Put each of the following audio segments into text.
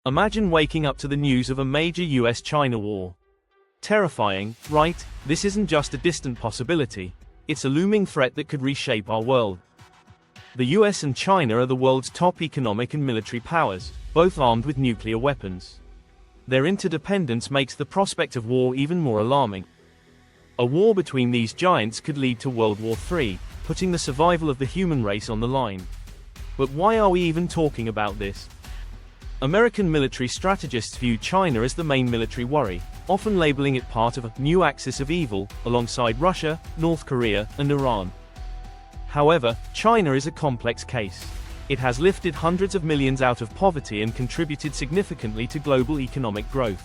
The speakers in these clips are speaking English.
Imagine waking up to the news of a major US-China war. Terrifying, right? This isn't just a distant possibility. It's a looming threat that could reshape our world. The US and China are the world's top economic and military powers, both armed with nuclear weapons. Their interdependence makes the prospect of war even more alarming. A war between these giants could lead to World War III, putting the survival of the human race on the line. But why are we even talking about this? American military strategists view China as the main military worry, often labeling it part of a new axis of evil, alongside Russia, North Korea, and Iran. However, China is a complex case. It has lifted hundreds of millions out of poverty and contributed significantly to global economic growth.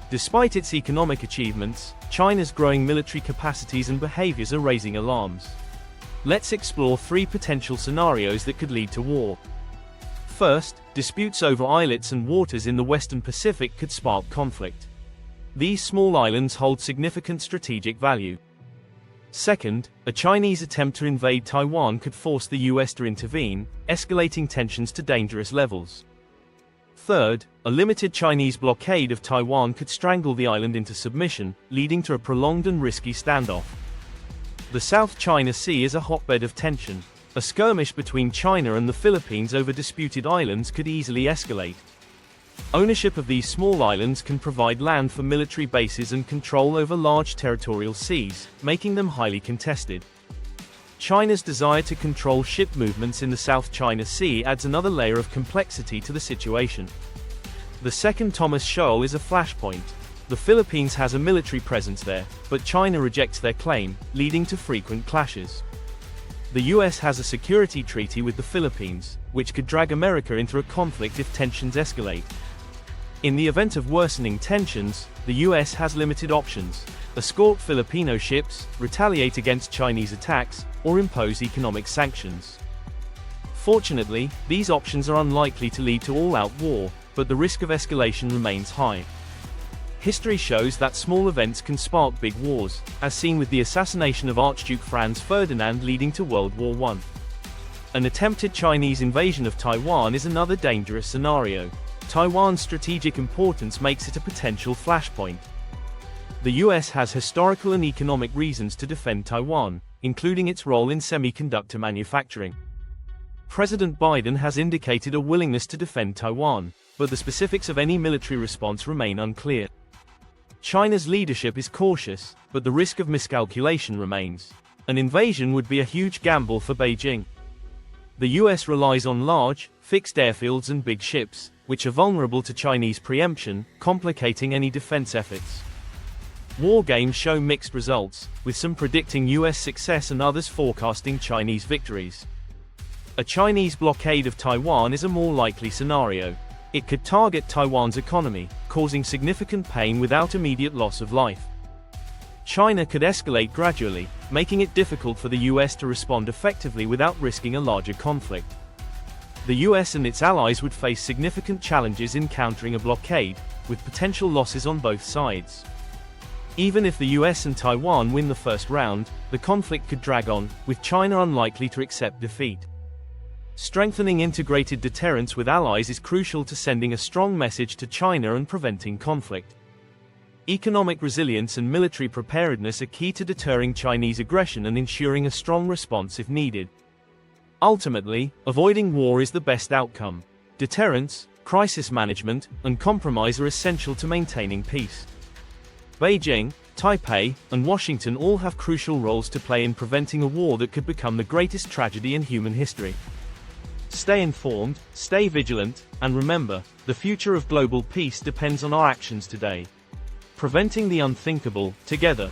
Despite its economic achievements, China's growing military capacities and behaviors are raising alarms. Let's explore 3 potential scenarios that could lead to war. First, disputes over islets and waters in the Western Pacific could spark conflict. These small islands hold significant strategic value. Second, a Chinese attempt to invade Taiwan could force the US to intervene, escalating tensions to dangerous levels. Third, a limited Chinese blockade of Taiwan could strangle the island into submission, leading to a prolonged and risky standoff. The South China Sea is a hotbed of tension. A skirmish between China and the Philippines over disputed islands could easily escalate. Ownership of these small islands can provide land for military bases and control over large territorial seas, making them highly contested. China's desire to control ship movements in the South China Sea adds another layer of complexity to the situation. The second Thomas Shoal is a flashpoint. The Philippines has a military presence there, but China rejects their claim, leading to frequent clashes. The US has a security treaty with the Philippines, which could drag America into a conflict if tensions escalate. In the event of worsening tensions, the US has limited options: escort Filipino ships, retaliate against Chinese attacks, or impose economic sanctions. Fortunately, these options are unlikely to lead to all-out war, but the risk of escalation remains high. History shows that small events can spark big wars, as seen with the assassination of Archduke Franz Ferdinand leading to World War I. An attempted Chinese invasion of Taiwan is another dangerous scenario. Taiwan's strategic importance makes it a potential flashpoint. The US has historical and economic reasons to defend Taiwan, including its role in semiconductor manufacturing. President Biden has indicated a willingness to defend Taiwan, but the specifics of any military response remain unclear. China's leadership is cautious, but the risk of miscalculation remains. An invasion would be a huge gamble for Beijing. The US relies on large, fixed airfields and big ships, which are vulnerable to Chinese preemption, complicating any defense efforts. War games show mixed results, with some predicting US success and others forecasting Chinese victories. A Chinese blockade of Taiwan is a more likely scenario. It could target Taiwan's economy, causing significant pain without immediate loss of life. China could escalate gradually, making it difficult for the US to respond effectively without risking a larger conflict. The US and its allies would face significant challenges in countering a blockade, with potential losses on both sides. Even if the US and Taiwan win the first round, the conflict could drag on, with China unlikely to accept defeat. Strengthening integrated deterrence with allies is crucial to sending a strong message to China and preventing conflict. Economic resilience and military preparedness are key to deterring Chinese aggression and ensuring a strong response if needed. Ultimately, avoiding war is the best outcome. Deterrence, crisis management, and compromise are essential to maintaining peace. Beijing, Taipei, and Washington all have crucial roles to play in preventing a war that could become the greatest tragedy in human history. Stay informed, stay vigilant, and remember, the future of global peace depends on our actions today. Preventing the unthinkable, together.